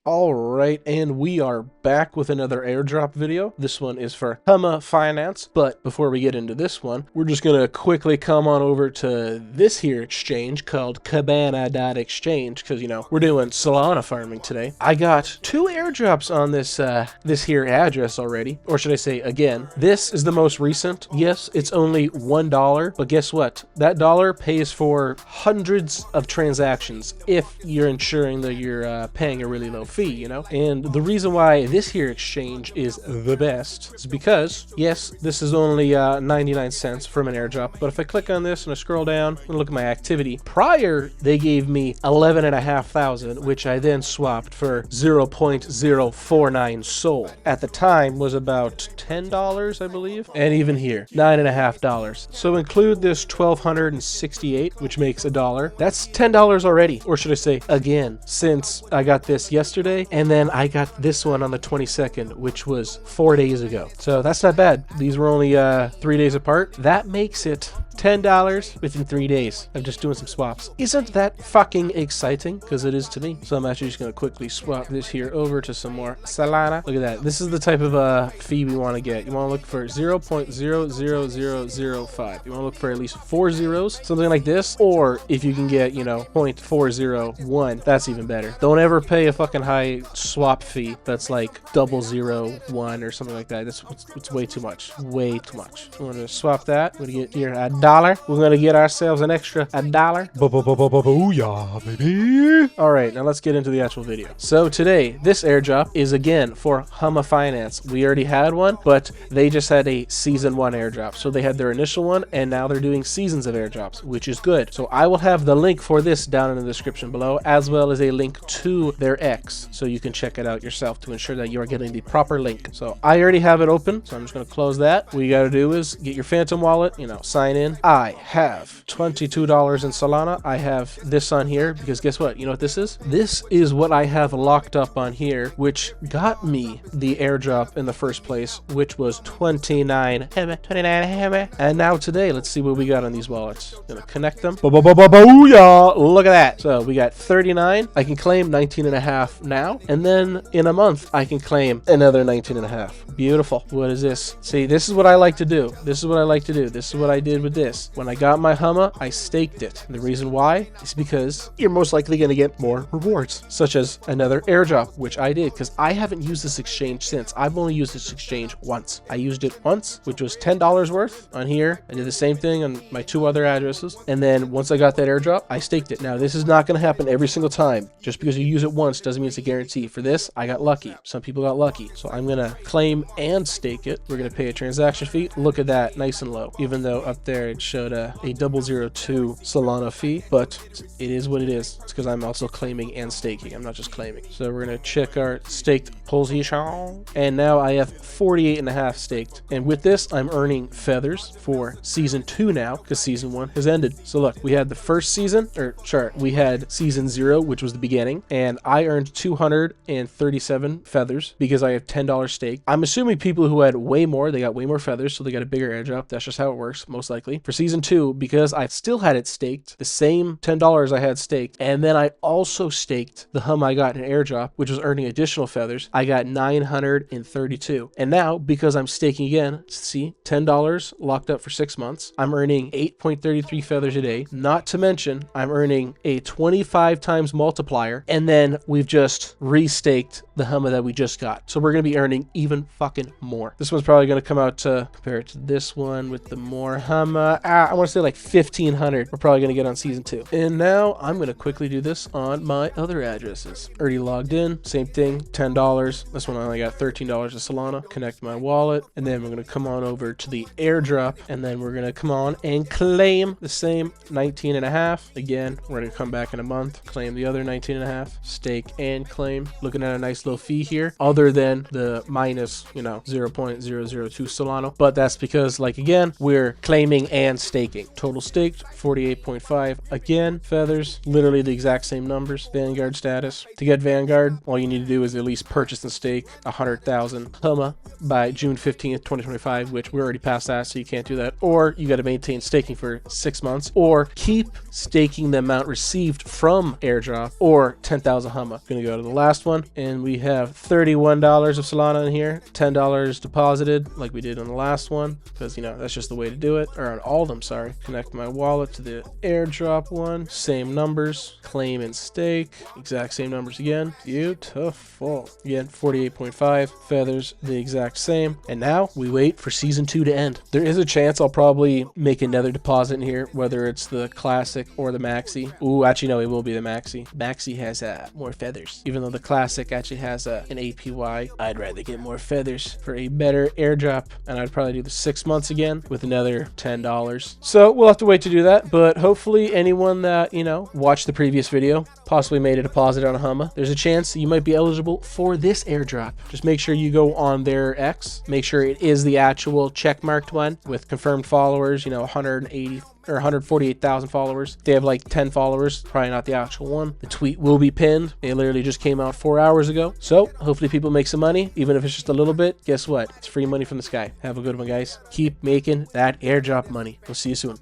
All right, and we are back with another airdrop video. This one is for HUMA Finance, but before we get into this one, we're just gonna quickly come on over to this here exchange called Cabana.exchange, because you know we're doing Solana farming today. I got two airdrops on this this here address already, or should I say again, this is the most recent. Yes, it's only $1, but guess what? That dollar pays for hundreds of transactions if you're ensuring that you're paying a really low fee, you know? And the reason why this here exchange is the best is because, yes, this is only 99 cents from an airdrop, but if I click on this and I scroll down and look at my activity, prior they gave me 11,500, which I then swapped for 0.049 SOL. At the time was about $10, I believe, and even here, $9.50. So include this 1,268, which makes $1. That's $10 already, or should I say again, since I got this yesterday, and then I got this one on the 22nd, which was 4 days ago. So that's not bad. These were only 3 days apart. That makes it $10 within 3 days of just doing some swaps. Isn't that fucking exciting? Because it is to me. So I'm actually just going to quickly swap this here over to some more Solana. Look at that. This is the type of fee we want to get. You want to look for 0.00005. You want to look for at least 4 zeros, something like this. Or if you can get, you know, 0.401, that's even better. Don't ever pay a fucking high swap fee that's like 001 or something like that. It's way too much. Way too much. I'm going to swap that. I'm going to get here $1. We're gonna get ourselves an extra $1. Booyah, baby. All right, now let's get into the actual video. So today, this airdrop is again for HUMA Finance. We already had one, but they just had a season 1 airdrop. So they had their initial one, and now they're doing seasons of airdrops, which is good. So I will have the link for this down in the description below, as well as a link to their X, so you can check it out yourself to ensure that you are getting the proper link. So I already have it open, so I'm just gonna close that. What you gotta do is get your Phantom wallet, you know, sign in. I have $22 in Solana. I have this on here because guess what? You know what this is? This is what I have locked up on here, which got me the airdrop in the first place, which was 29 HUMA. And now today, let's see what we got on these wallets. Gonna connect them. Booyah! Look at that. So we got 39. I can claim 19.5 now, and then in a month I can claim another 19.5. Beautiful. What is this? See, this is what I like to do. This is what I like to do. This is what I did with this. When I got my HUMA, I staked it. And the reason why is because you're most likely going to get more rewards, such as another airdrop, which I did because I haven't used this exchange since. I've only used this exchange once. I used it once, which was $10 worth on here. I did the same thing on my 2 other addresses. And then once I got that airdrop, I staked it. Now, this is not going to happen every single time. Just because you use it once doesn't mean it's a guarantee. For this, I got lucky. Some people got lucky. So I'm going to claim and stake it. We're going to pay a transaction fee. Look at that, nice and low. Even though up there it showed a 002 Solana fee, but it is what it is. It's because I'm also claiming and staking. I'm not just claiming. So we're going to check our staked position. And now I have 48.5 staked. And with this, I'm earning feathers for season 2 now, because season 1 has ended. So look, we had the first season, we had season 0, which was the beginning, and I earned 237 feathers because I have $10 staked. I'm assuming people who had way more, they got way more feathers, so they got a bigger airdrop. That's just how it works, most likely. For season 2, because I still had it staked, the same $10 I had staked, and then I also staked the HUMA I got in airdrop, which was earning additional feathers. I got 932. And now, because I'm staking again, see, $10 locked up for 6 months, I'm earning 8.33 feathers a day. Not to mention, I'm earning a 25 times multiplier, and then we've just restaked the HUMA that we just got. So we're going to be earning even fucking more. This one's probably going to come out to compare it to this one with the more HUMA. I want to say like 1,500 we're probably going to get on season 2. And now I'm going to quickly do this on my other addresses. Already logged in, same thing, $10. This one I only got $13 of Solana. Connect my wallet, and then we're going to come on over to the airdrop, and then we're going to come on and claim the same 19.5. Again, we're going to come back in a month, claim the other 19.5, stake and claim. Looking at a nice low fee here, other than the minus, you know, 0.002 Solana. But that's because, like, again, we're claiming and staking. Total staked 48.5. Again, feathers, literally the exact same numbers. Vanguard status. To get Vanguard, all you need to do is at least purchase and stake 100,000 HUMA by June 15th, 2025, which we're already past that, so you can't do that. Or you got to maintain staking for 6 months, or keep staking the amount received from airdrop, or 10,000 HUMA. Gonna go to the last one, and we have $31 of Solana in here, $10 deposited like we did on the last one, because, you know, that's just the way to do it, or on all of them, sorry. Connect my wallet to the airdrop one, same numbers, claim and stake, exact same numbers again. Beautiful. Again, 48.5, feathers the exact same. And now we wait for season 2 to end. There is a chance I'll probably make another deposit in here, whether it's the classic or the maxi. Ooh, actually no, it will be the maxi. Maxi has more feathers, even though the classic actually has an APY. I'd rather get more feathers for a better airdrop, and I'd probably do the 6 months again with another $10. So we'll have to wait to do that, but hopefully anyone that, you know, watched the previous video, possibly made a deposit on a HUMA, there's a chance you might be eligible for this airdrop. Just make sure you go on their X, make sure it is the actual checkmarked one with confirmed followers, you know, 180 or 148,000 followers. They have like 10 followers, probably not the actual one. The tweet will be pinned. It literally just came out 4 hours ago. So hopefully people make some money, even if it's just a little bit. Guess what? It's free money from the sky. Have a good one, guys. Keep making that airdrop money. We'll see you soon.